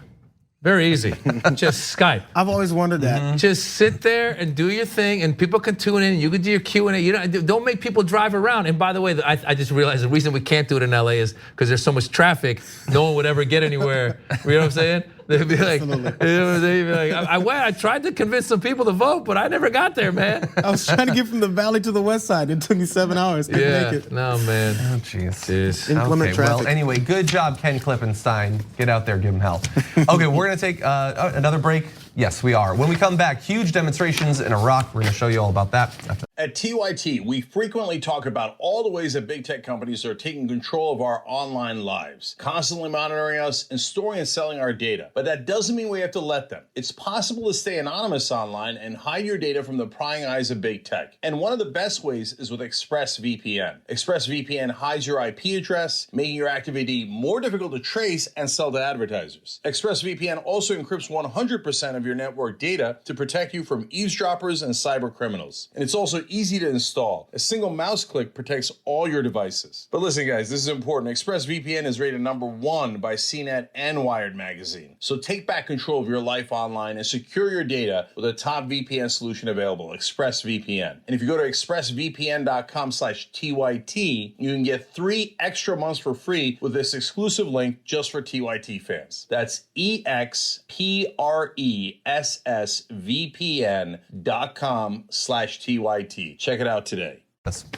Very easy, just Skype. I've always wondered that. Just sit there and do your thing, and people can tune in. You can do your Q&A. Don't make people drive around. And by the way, I just realized the reason we can't do it in LA is because there's so much traffic. No one would ever get anywhere. You know what I'm saying? They'd be like, I tried to convince some people to vote, but I never got there, man. I was trying to get from the valley to the west side. It took me 7 hours to make it. No, man. Oh, jeez. Inclement traffic. Well, anyway, good job, Ken Klippenstein. Get out there, give him hell. Okay, we're gonna take another break. Yes, we are. When we come back, huge demonstrations in Iraq. We're going to show you all about that. At TYT, we frequently talk about all the ways that big tech companies are taking control of our online lives, constantly monitoring us and storing and selling our data. But that doesn't mean we have to let them. It's possible to stay anonymous online and hide your data from the prying eyes of big tech. And one of the best ways is with ExpressVPN. ExpressVPN hides your IP address, making your activity more difficult to trace and sell to advertisers. ExpressVPN also encrypts 100% of your network data to protect you from eavesdroppers and cyber criminals. And it's also easy to install. A single mouse click protects all your devices. But listen, guys, this is important. ExpressVPN is rated #1 by CNET and Wired magazine. So take back control of your life online and secure your data with a top VPN solution available, ExpressVPN. And if you go to expressvpn.com/TYT, you can get 3 extra months for free with this exclusive link just for TYT fans. That's expressvpn.com/TYT. Check it out today.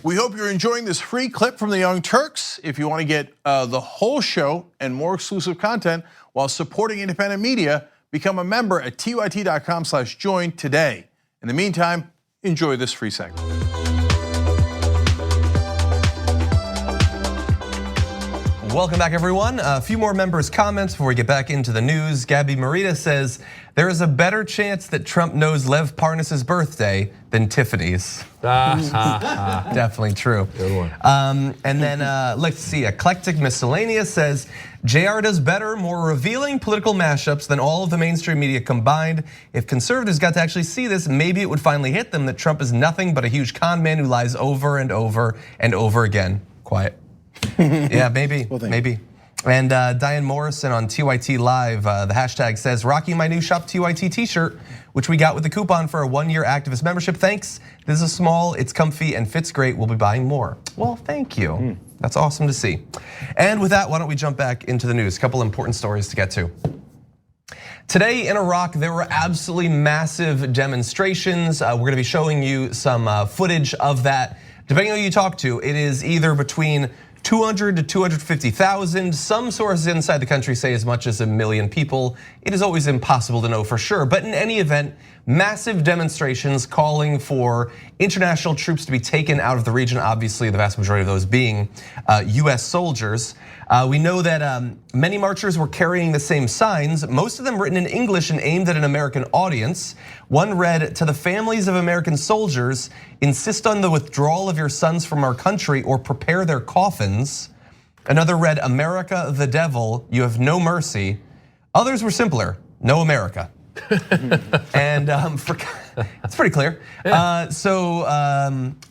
We hope you're enjoying this free clip from the Young Turks. If you want to get the whole show and more exclusive content while supporting independent media, become a member at tyt.com/join today. In the meantime, enjoy this free segment. Welcome back, everyone. A few more members' comments before we get back into the news. Gabby Marita says, there is a better chance that Trump knows Lev Parnas's birthday than Tiffany's. Definitely true. Good one. And then let's see, Eclectic Miscellaneous says, Jayar does better, more revealing political mashups than all of the mainstream media combined. If conservatives got to actually see this, maybe it would finally hit them that Trump is nothing but a huge con man who lies over and over and over again. Quiet. Yeah, maybe, maybe. And Diane Morrison on TYT Live, the hashtag says, rocking my new Shop TYT t-shirt, which we got with the coupon for a 1-year activist membership. Thanks, this is small, it's comfy and fits great, we'll be buying more. Well, thank you, that's awesome to see. And with that, why don't we jump back into the news? A couple important stories to get to. Today in Iraq, there were absolutely massive demonstrations. We're gonna be showing you some footage of that. Depending on who you talk to, it is either between 200 to 250,000. Some sources inside the country say as much as 1 million people. It is always impossible to know for sure, but in any event, massive demonstrations calling for international troops to be taken out of the region, obviously the vast majority of those being US soldiers. We know that many marchers were carrying the same signs, most of them written in English and aimed at an American audience. One read, to the families of American soldiers, insist on the withdrawal of your sons from our country or prepare their coffins. Another read, America the devil, you have no mercy. Others were simpler, no America. And it's pretty clear.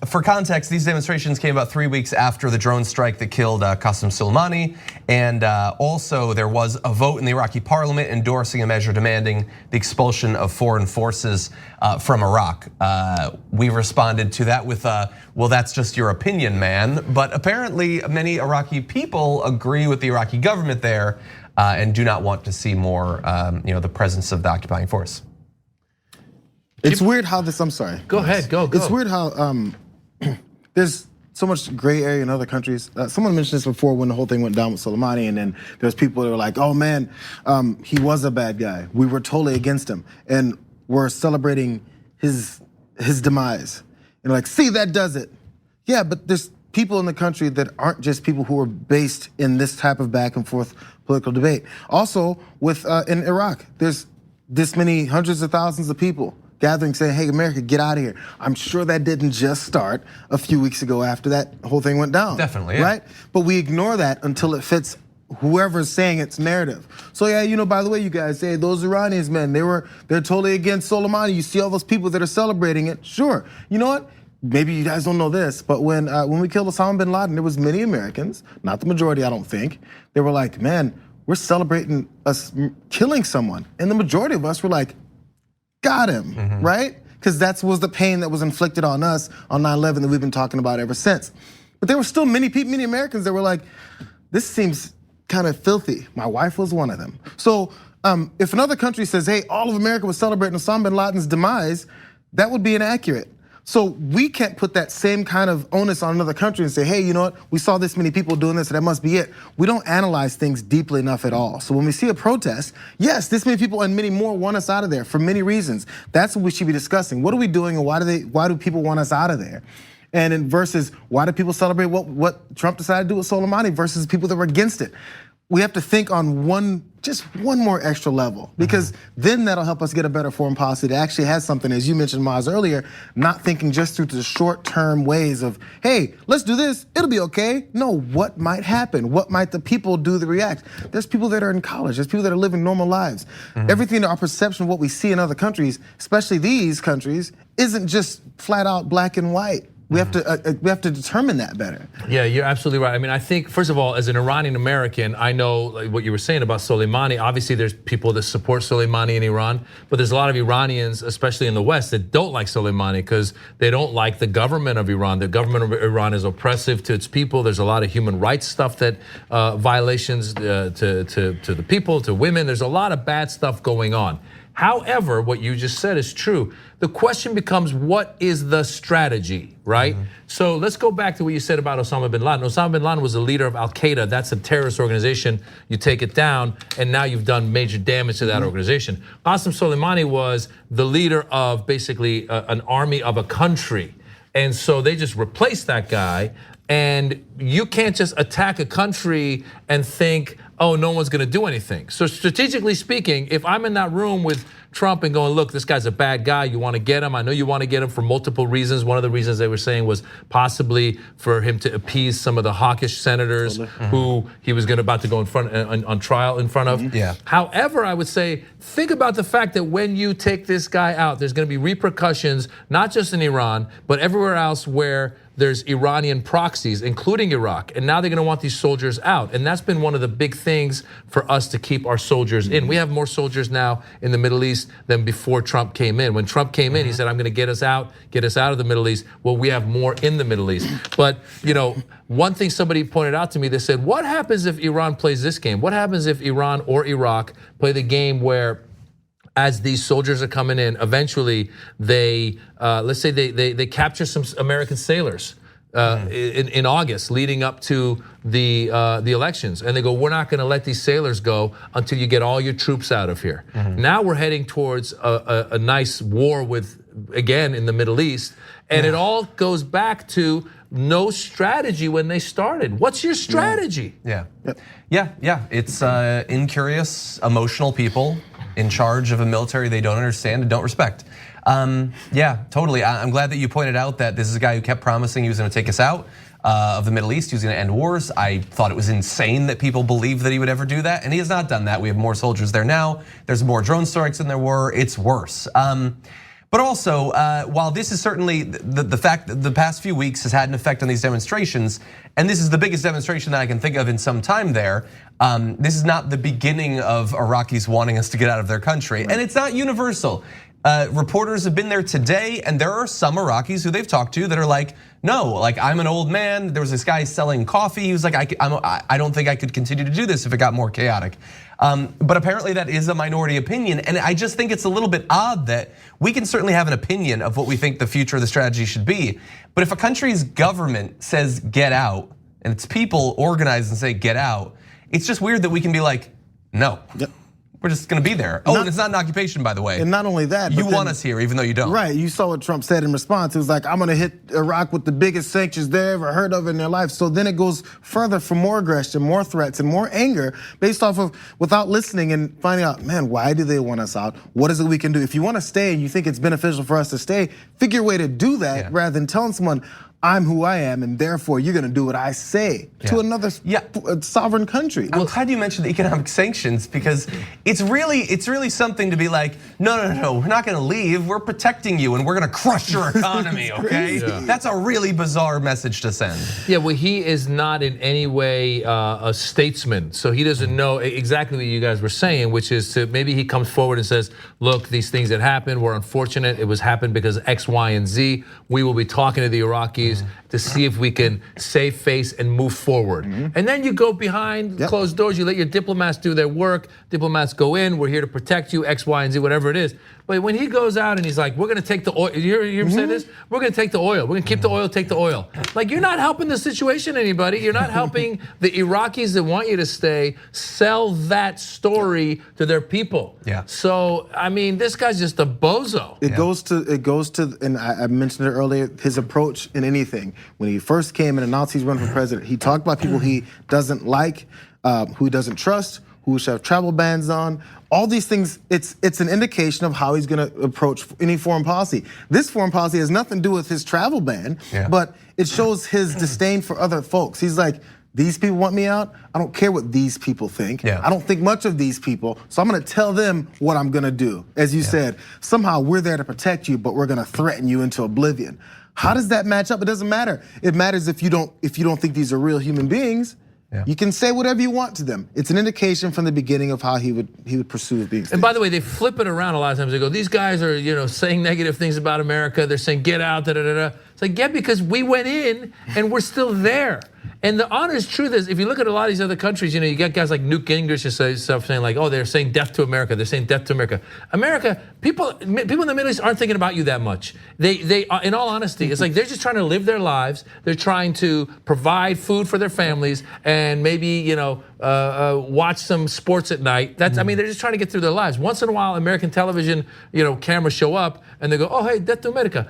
For context, these demonstrations came about 3 weeks after the drone strike that killed Qasem Soleimani, and also there was a vote in the Iraqi parliament endorsing a measure demanding the expulsion of foreign forces from Iraq. We responded to that with, well, that's just your opinion, man. But apparently many Iraqi people agree with the Iraqi government there and do not want to see more, the presence of the occupying force. It's weird how this, I'm sorry. Go ahead, go. It's weird how there's so much gray area in other countries. Someone mentioned this before when the whole thing went down with Soleimani, and then there's people that were like, oh man, he was a bad guy. We were totally against him, and we're celebrating his demise. And like, see, that does it. Yeah, but there's people in the country that aren't just people who are based in this type of back and forth political debate. Also, in Iraq, there's this many hundreds of thousands of people gathering saying, hey, America, get out of here. I'm sure that didn't just start a few weeks ago after that whole thing went down. Definitely, yeah. Right? But we ignore that until it fits whoever's saying its narrative. So yeah, by the way, you guys say those Iranians, man, they're totally against Soleimani. You see all those people that are celebrating it. Sure, you know what? Maybe you guys don't know this, but when we killed Osama bin Laden, there was many Americans, not the majority, I don't think. They were like, man, we're celebrating us killing someone. And the majority of us were like, got him, right? Because that was the pain that was inflicted on us on 9/11 that we've been talking about ever since. But there were still many people, many Americans that were like, this seems kind of filthy. My wife was one of them. So if another country says, hey, all of America was celebrating Osama bin Laden's demise, that would be inaccurate. So we can't put that same kind of onus on another country and say, hey, you know what? We saw this many people doing this, so that must be it. We don't analyze things deeply enough at all. So when we see a protest, yes, this many people and many more want us out of there for many reasons. That's what we should be discussing. What are we doing, and why do people want us out of there? And in versus why do people celebrate what Trump decided to do with Soleimani versus people that were against it? We have to think on just one more extra level, because then that'll help us get a better foreign policy that actually has something, as you mentioned, Maz, earlier, not thinking just through the short-term ways of, hey, let's do this, it'll be okay. No, what might happen? What might the people do to react? There's people that are in college, there's people that are living normal lives. Everything, our perception of what we see in other countries, especially these countries, isn't just flat out black and white. We have to determine that better. Yeah, you're absolutely right. I mean, I think, first of all, as an Iranian American, I know like what you were saying about Soleimani. Obviously, there's people that support Soleimani in Iran, but there's a lot of Iranians, especially in the West, that don't like Soleimani because they don't like the government of Iran. The government of Iran is oppressive to its people. There's a lot of human rights stuff that violations to the people, to women. There's a lot of bad stuff going on. However, what you just said is true. The question becomes, what is the strategy, right? So let's go back to what you said about Osama bin Laden. Osama bin Laden was the leader of Al-Qaeda. That's a terrorist organization. You take it down, and now you've done major damage to that organization. Qasem Soleimani was the leader of basically an army of a country. And so they just replaced that guy. And you can't just attack a country and think, oh, no one's gonna do anything. So strategically speaking, if I'm in that room with Trump and going, look, this guy's a bad guy, you wanna get him, I know you wanna get him for multiple reasons. One of the reasons they were saying was possibly for him to appease some of the hawkish senators who he was about to go in front on trial in front of. Yeah. However, I would say, think about the fact that when you take this guy out, there's gonna be repercussions, not just in Iran, but everywhere else where there's Iranian proxies, including Iraq, and now they're gonna want these soldiers out. And that's been one of the big things for us to keep our soldiers in. We have more soldiers now in the Middle East than before Trump came in. When Trump came in, he said, I'm gonna get us out of the Middle East. Well, we have more in the Middle East. But one thing somebody pointed out to me, they said, what happens if Iran plays this game? What happens if Iran or Iraq play the game where as these soldiers are coming in, eventually they, let's say they capture some American sailors in August, leading up to the elections, and they go, we're not going to let these sailors go until you get all your troops out of here. Now we're heading towards a nice war again in the Middle East, and it all goes back to no strategy when they started. What's your strategy? Yeah. It's incurious, emotional people in charge of a military they don't understand and don't respect. Yeah, totally. I'm glad that you pointed out that this is a guy who kept promising he was going to take us out of the Middle East. He was going to end wars. I thought it was insane that people believed that he would ever do that, and he has not done that. We have more soldiers there now. There's more drone strikes than there were. It's worse. But also, while this is certainly the fact that the past few weeks has had an effect on these demonstrations, and this is the biggest demonstration that I can think of in some time there, this is not the beginning of Iraqis wanting us to get out of their country. And it's not universal. Reporters have been there today, and there are some Iraqis who they've talked to that are like, no, like I'm an old man. There was this guy selling coffee. He was like, I don't think I could continue to do this if it got more chaotic. But apparently that is a minority opinion, and I just think it's a little bit odd that we can certainly have an opinion of what we think the future of the strategy should be. But if a country's government says get out, and its people organize and say get out, it's just weird that we can be like, no. Yep. We're just gonna be there. And it's not an occupation, by the way. And not only that, you want us here, even though you don't. Right, you saw what Trump said in response. It was like, I'm gonna hit Iraq with the biggest sanctions they ever heard of in their life. So then it goes further for more aggression, more threats, and more anger based off of, without listening and finding out, man, why do they want us out? What is it we can do? If you wanna stay and you think it's beneficial for us to stay, figure a way to do that rather than telling someone, I'm who I am, and therefore you're gonna do what I say to another sovereign country. I'm glad you mentioned the economic sanctions, because it's really something to be like, no, we're not gonna leave. We're protecting you, and we're gonna crush your economy. Okay, that's a really bizarre message to send. Yeah, well, he is not in any way a statesman, so he doesn't know exactly what you guys were saying, which is to maybe he comes forward and says, look, these things that happened were unfortunate. It was happened because X, Y, and Z. We will be talking to the Iraqis. Iraqis to see if we can save face and move forward. And then you go behind closed doors, you let your diplomats do their work. Diplomats go in, we're here to protect you, X, Y, and Z, whatever it is. But when he goes out and he's like, we're gonna take the oil, you hear him say this? We're gonna take the oil, we're gonna keep the oil, take the oil. Like, you're not helping the situation, anybody. You're not helping the Iraqis that want you to stay sell that story to their people. So, I mean, this guy's just a bozo. It goes to, and I mentioned it earlier, his approach in anything. When he first came and announced he's running for president, he talked about people he doesn't like, who he doesn't trust, who should have travel bans on. All these things, it's an indication of how he's gonna approach any foreign policy. This foreign policy has nothing to do with his travel ban, but it shows his disdain for other folks. He's like, these people want me out. I don't care what these people think. I don't think much of these people. So I'm gonna tell them what I'm gonna do. As you said, somehow we're there to protect you, but we're gonna threaten you into oblivion. How does that match up? It doesn't matter. It matters if you don't think these are real human beings. You can say whatever you want to them. It's an indication from the beginning of how he would pursue these. And by the way, they flip it around a lot of times. They go, these guys are saying negative things about America. They're saying get out, da da da da. It's like, yeah, because we went in and we're still there. And the honest truth is, if you look at a lot of these other countries, you got guys like Newt Gingrich and stuff saying like, oh, they're saying death to America. They're saying death to America. America, people in the Middle East aren't thinking about you that much. They in all honesty, it's like they're just trying to live their lives. They're trying to provide food for their families and maybe watch some sports at night. I mean, they're just trying to get through their lives. Once in a while, American television, cameras show up and they go, oh, hey, death to America.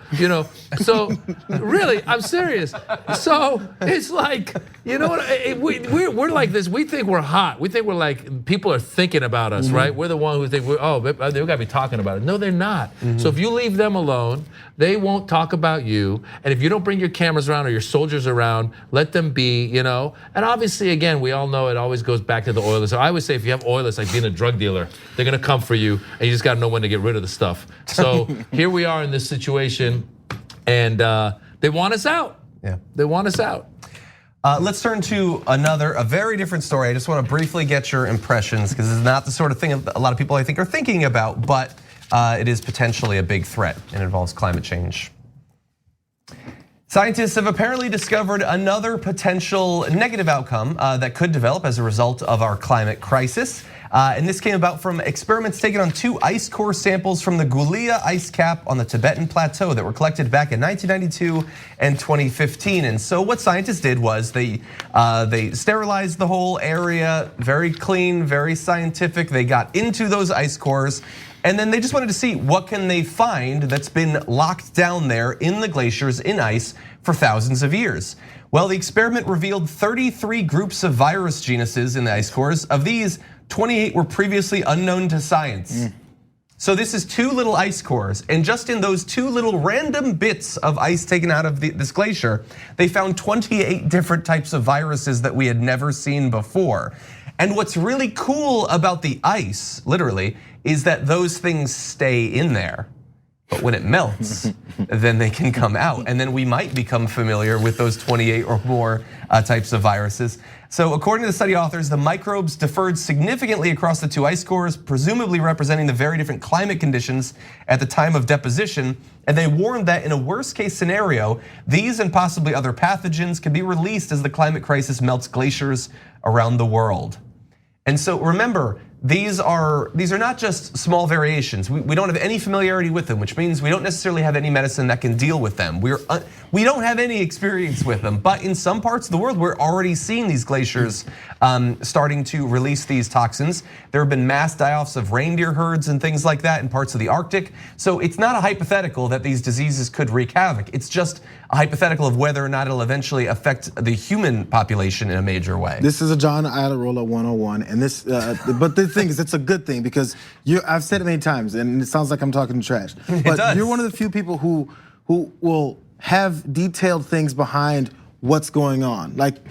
So really, I'm serious. So it's like, you know what? We're like this. We think we're hot. We think we're like, people are thinking about us, right? We're the one who think they gotta be talking about it. No, they're not. So if you leave them alone, they won't talk about you. And if you don't bring your cameras around or your soldiers around, let them be, And obviously, again, we all know it always goes back to the oil. So I always say, if you have oil, it's like being a drug dealer. They're gonna come for you, and you just gotta know when to get rid of the stuff. So here we are in this situation, and they want us out. They want us out. Let's turn to a very different story. I just want to briefly get your impressions, because it's not the sort of thing a lot of people I think are thinking about, but it is potentially a big threat and involves climate change. Scientists have apparently discovered another potential negative outcome that could develop as a result of our climate crisis. And this came about from experiments taken on 2 ice core samples from the Gulia ice cap on the Tibetan plateau that were collected back in 1992 and 2015. And so what scientists did was they sterilized the whole area, very clean, very scientific. They got into those ice cores, and then they just wanted to see what can they find that's been locked down there in the glaciers in ice for thousands of years. Well, the experiment revealed 33 groups of virus genuses in the ice cores. Of these, 28 were previously unknown to science. So this is 2 little ice cores, and just in those 2 little random bits of ice taken out of this glacier, they found 28 different types of viruses that we had never seen before. And what's really cool about the ice, literally, is that those things stay in there. But when it melts, then they can come out. And then we might become familiar with those 28 or more types of viruses. So according to the study authors, the microbes differed significantly across the 2 ice cores, presumably representing the very different climate conditions at the time of deposition. And they warned that in a worst case scenario, these and possibly other pathogens could be released as the climate crisis melts glaciers around the world. And so remember, these are not just small variations. We don't have any familiarity with them, which means we don't necessarily have any medicine that can deal with them. We don't have any experience with them, but in some parts of the world, we're already seeing these glaciers starting to release these toxins. There have been mass die-offs of reindeer herds and things like that in parts of the Arctic. So it's not a hypothetical that these diseases could wreak havoc. It's just a hypothetical of whether or not it'll eventually affect the human population in a major way. This is a John Iadarola 101, and this, but the thing is, it's a good thing, because I've said it many times, and it sounds like I'm talking trash. But you're one of the few people who will have detailed things behind what's going on. Like,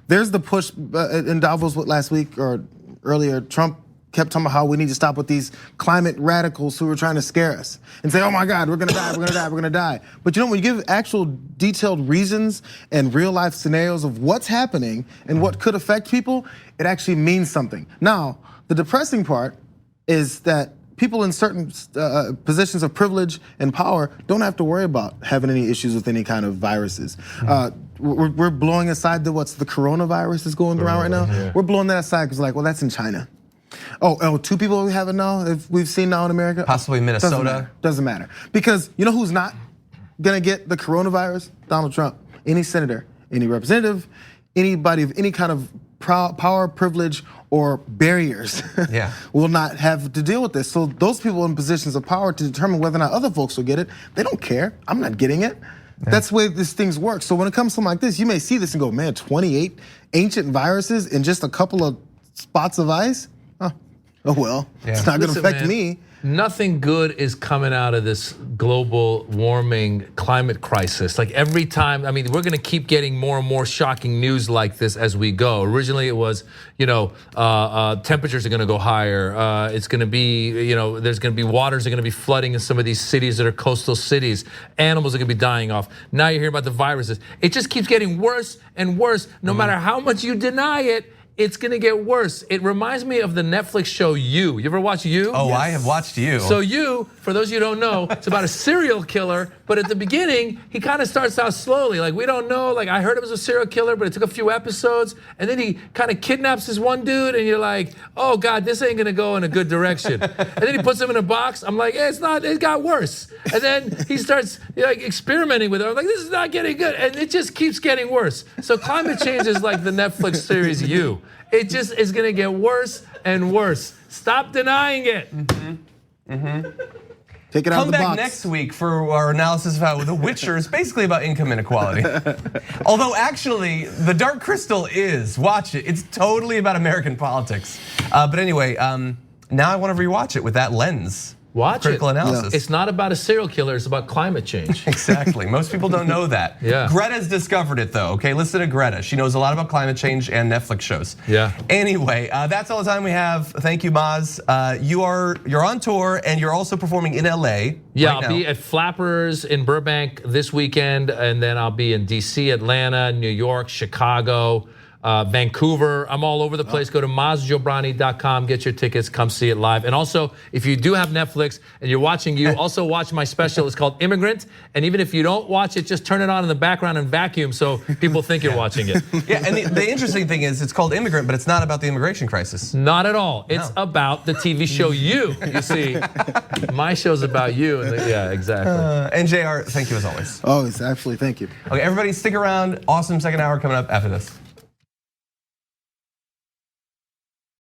there's the push in Davos last week or earlier. Trump kept talking about how we need to stop with these climate radicals who are trying to scare us and say, oh my God, we're gonna die, we're gonna die, we're gonna die. But when you give actual detailed reasons and real life scenarios of what's happening and what could affect people, it actually means something. Now, the depressing part is that people in certain positions of privilege and power don't have to worry about having any issues with any kind of viruses. We're blowing aside the coronavirus that's going around right now. Yeah. We're blowing that aside because like, well, that's in China. Oh, 2 people we have it now, if we've seen now in America? Possibly Minnesota. Doesn't matter. Because you know who's not gonna get the coronavirus? Donald Trump. Any senator, any representative, anybody of any kind of power, privilege, or barriers will not have to deal with this. So those people in positions of power to determine whether or not other folks will get it, they don't care. I'm not getting it. Yeah. That's the way this things work. So when it comes to something like this, you may see this and go, man, 28 ancient viruses in just a couple of spots of ice? Oh well, it's not gonna affect me. Nothing good is coming out of this global warming climate crisis. Like every time, I mean, we're gonna keep getting more and more shocking news like this as we go. Originally it was, temperatures are gonna go higher. It's gonna be, there's gonna be waters are gonna be flooding in some of these cities that are coastal cities. Animals are gonna be dying off. Now you're hearing about the viruses. It just keeps getting worse and worse. No matter how much you deny it, it's gonna get worse. It reminds me of the Netflix show You. You ever watch You? Oh, yes. I have watched You. So You, for those of you who don't know, it's about a serial killer, but at the beginning, he kind of starts out slowly. Like we don't know, like I heard it was a serial killer, but it took a few episodes, and then he kind of kidnaps this one dude, and you're like, oh God, this ain't gonna go in a good direction. And then he puts him in a box, I'm like, it's not, it got worse. And then he starts like experimenting with it. I'm like, this is not getting good, and it just keeps getting worse. So climate change is like the Netflix series You. It just is gonna get worse and worse. Stop denying it. Take it out of the box. Come back next week for our analysis of how The Witcher is basically about income inequality. Although actually, The Dark Crystal is. Watch it. It's totally about American politics. But anyway, now I want to rewatch it with that lens. Watch critical analysis. It's not about a serial killer, it's about climate change. Exactly, most people don't know that. Yeah. Greta's discovered it though, okay? Listen to Greta, she knows a lot about climate change and Netflix shows. Yeah. Anyway, that's all the time we have. Thank you, Maz. You're on tour and you're also performing in LA. Yeah, I'll be at Flappers in Burbank this weekend, and then I'll be in DC, Atlanta, New York, Chicago, Vancouver. I'm all over the place. Go to mazjobrani.com, get your tickets, come see it live. And also, if you do have Netflix and you're watching You, also watch my special. It's called Immigrant. And even if you don't watch it, just turn it on in the background and vacuum so people think you're watching it. Yeah, and the interesting thing is it's called Immigrant, but it's not about the immigration crisis. Not at all. It's about the TV show You. You see, my show's about you. Yeah, exactly. And Jayar, thank you as always. Oh, it's absolutely, thank you. Okay, everybody stick around. Awesome second hour coming up after this.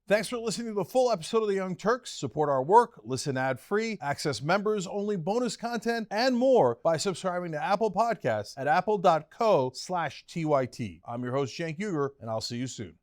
Thanks for listening to the full episode of the Young Turks. Support our work, listen ad-free, access members-only bonus content, and more by subscribing to Apple Podcasts at apple.co/TYT. I'm your host, Cenk Uygur, and I'll see you soon.